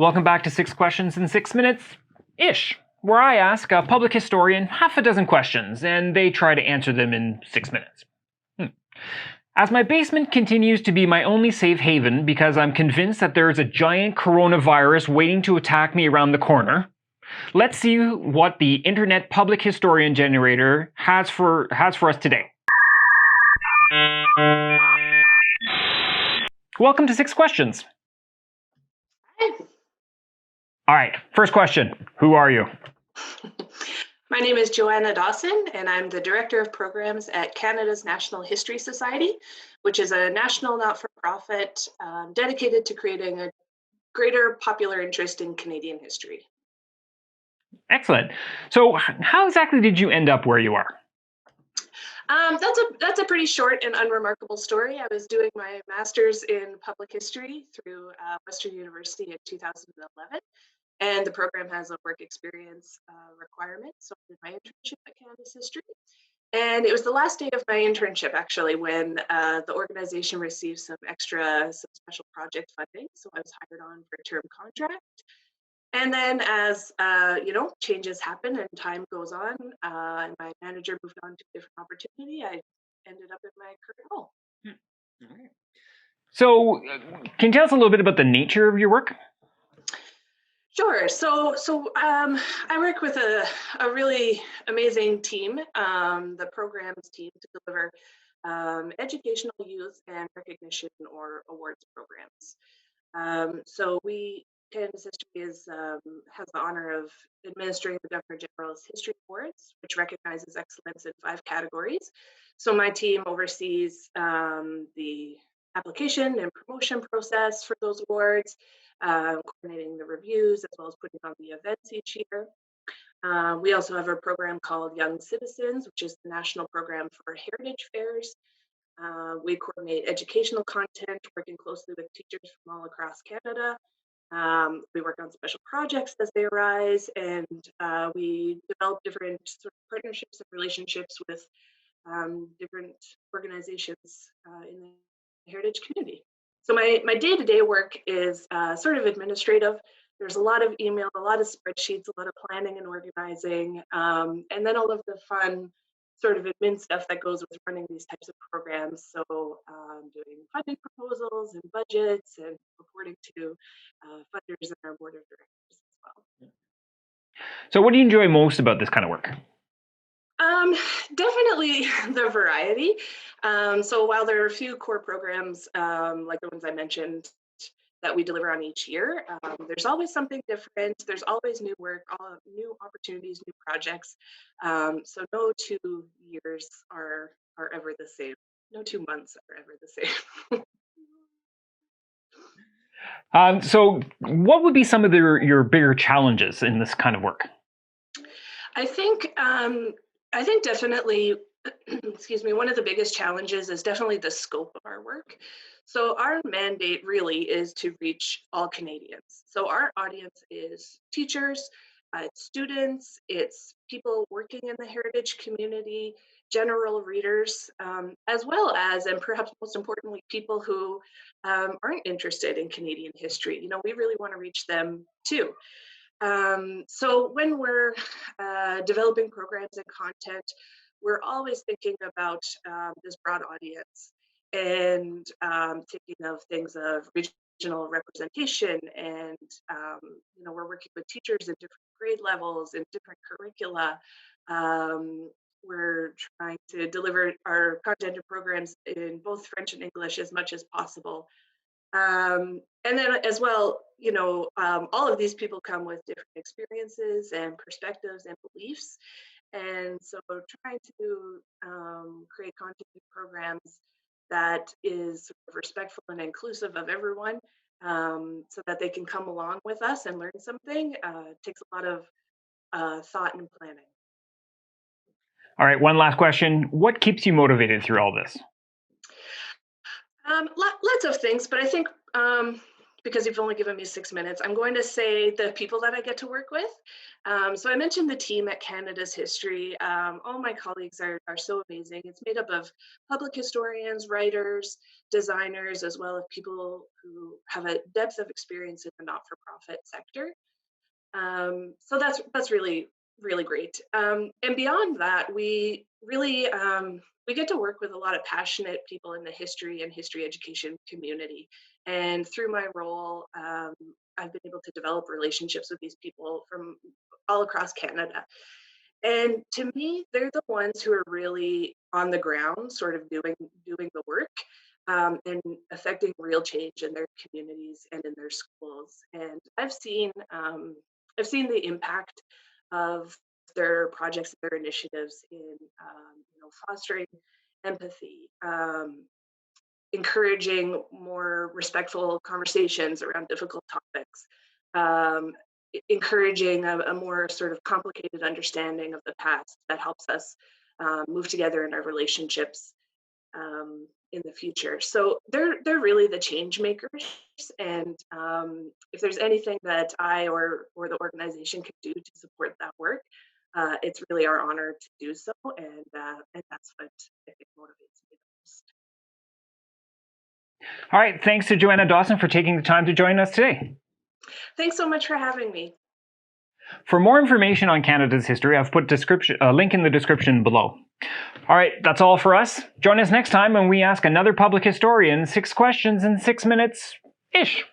Welcome back to 6 questions in 6 minutes-ish, where I ask a public historian half a dozen questions, and they try to answer them in 6 minutes. As my basement continues to be my only safe haven because I'm convinced that there is a giant coronavirus waiting to attack me around the corner, let's see what the Internet Public Historian Generator has for us today. Welcome to 6 Questions. All right, first question. Who are you? My name is Joanna Dawson, and I'm the Director of Programs at Canada's National History Society, which is a national not-for-profit dedicated to creating a greater popular interest in Canadian history. Excellent. So how exactly did you end up where you are? That's a pretty short and unremarkable story. I was doing my master's in public history through Western University in 2011. And the program has a work experience requirement. So I did my internship at Canada's History. And it was the last day of my internship, actually, when the organization received some special project funding. So I was hired on for a term contract. And then as, changes happen and time goes on, and my manager moved on to a different opportunity, I ended up in my current role. All right. So can you tell us a little bit about the nature of your work? Sure. So I work with a really amazing team, the programs team, to deliver educational youth and recognition or awards programs. So Canada's History has the honor of administering the Governor General's History Awards, which recognizes excellence in 5 categories. So my team oversees the application and promotion process for those awards, coordinating the reviews, as well as putting on the events each year. We also have a program called Young Citizens, which is the national program for heritage fairs. We coordinate educational content, working closely with teachers from all across Canada. We work on special projects as they arise, and we develop different sort of partnerships and relationships with different organizations in the heritage community. So my day-to-day work is sort of administrative. There's a lot of email, a lot of spreadsheets, a lot of planning and organizing, and then all of the fun sort of admin stuff that goes with running these types of programs. So doing funding proposals and budgets and reporting to funders and our board of directors as well. So what do you enjoy most about this kind of work? Definitely the variety. So while there are a few core programs, like the ones I mentioned, that we deliver on each year, there's always something different. There's always new work, new opportunities, new projects. So no 2 years are ever the same. No 2 months are ever the same. So what would be some of your bigger challenges in this kind of work? I think definitely, excuse me, one of the biggest challenges is definitely the scope of our work. So our mandate really is to reach all Canadians. So our audience is teachers, it's students, it's people working in the heritage community, general readers, as well as, and perhaps most importantly, people who aren't interested in Canadian history. We really want to reach them too. So when we're developing programs and content, we're always thinking about this broad audience and thinking of things of regional representation. And, we're working with teachers in different grade levels and different curricula. We're trying to deliver our content and programs in both French and English as much as possible. And then as well, all of these people come with different experiences and perspectives and beliefs. And so trying to create content and programs that is sort of respectful and inclusive of everyone, so that they can come along with us and learn something, takes a lot of thought and planning. All right, one last question. What keeps you motivated through all this? Lots of things, but I think because you've only given me 6 minutes, I'm going to say the people that I get to work with. So I mentioned the team at Canada's History. All my colleagues are so amazing. It's made up of public historians, writers, designers, as well as people who have a depth of experience in the not-for-profit sector. So that's really great. And beyond that, we really we get to work with a lot of passionate people in the history and history education community. And through my role, I've been able to develop relationships with these people from all across Canada. And to me, they're the ones who are really on the ground, sort of doing the work, and affecting real change in their communities and in their schools. And I've seen the impact of their projects, their initiatives in fostering empathy, encouraging more respectful conversations around difficult topics, um, encouraging a more sort of complicated understanding of the past that helps us move together in our relationships in the future. So they're really the change makers. And if there's anything that I or the organization can do to support that work, it's really our honor to do so. And that's what I think motivates me the most. All right, thanks to Joanna Dawson for taking the time to join us today. Thanks so much for having me. For more information on Canada's history, I've put a link in the description below. All right, that's all for us. Join us next time when we ask another public historian 6 questions in 6 minutes-ish.